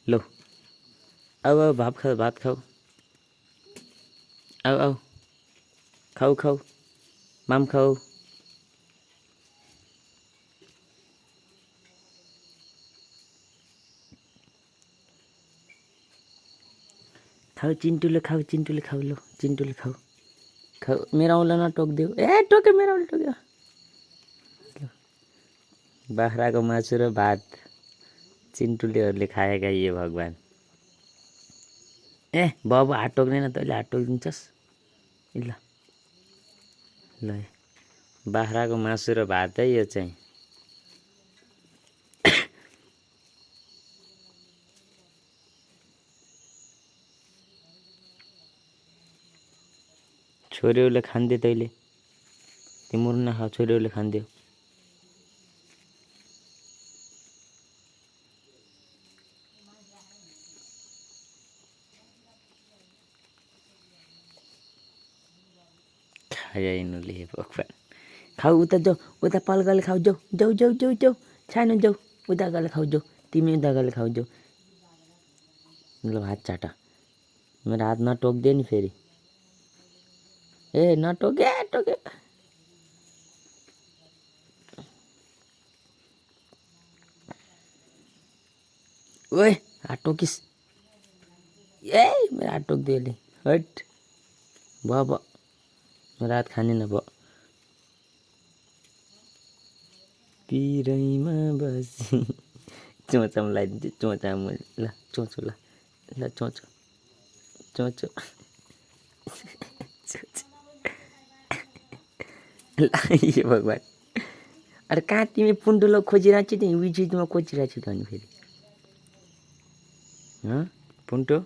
लो आऊ आऊ भात खाऊ भात खाऊ आऊ आऊ खाऊ खाऊ माम खाऊ खाऊ चिंटूले खाऊ लो चिंटूले खाऊ खाऊ मेरा औला ना टोक देऊ ए टोके मेरा औला टोक्यो बाख्राको मासु र भात चिन्टुलेहरूले खाएका ये भगवान् ए बाबु हात टोक्दैन तैँले हात टोकिदिन्छस् ल ल बाख्राको मासु र भात है यो चाहिँ छोरीहरूले खान्थे तैँले तिम्रो नखा छोरीहरूले खान्थ्यो खाया यिनीहरूले भगवान् खाऊ उता जाऊ उता पल्काले खाऊ जाऊ जाऊ जाऊ जाऊ जाऊ सानो जाऊ उता गएर खाऊ जाऊ तिमी उता गएर खाऊ जाऊ ल हात चाट मेरो हात नटोक्दे नि फेरि ए नटोके टोके ओए हात टोकिस् ए मेरो हात टोक्दियो अहिले हट भयो मेरो हात खाने न भयो पिरैमा बसी चोचामा लगाइदिन्छु चोचा ल चोचो ल ल चोचो चोचो ये भगवान् अरे कहाँ तिमी पुन्डुलो खोजिरहेको छु तिमी विजिटमा खोजिरहेको छु त अनि फेरि पुन्टो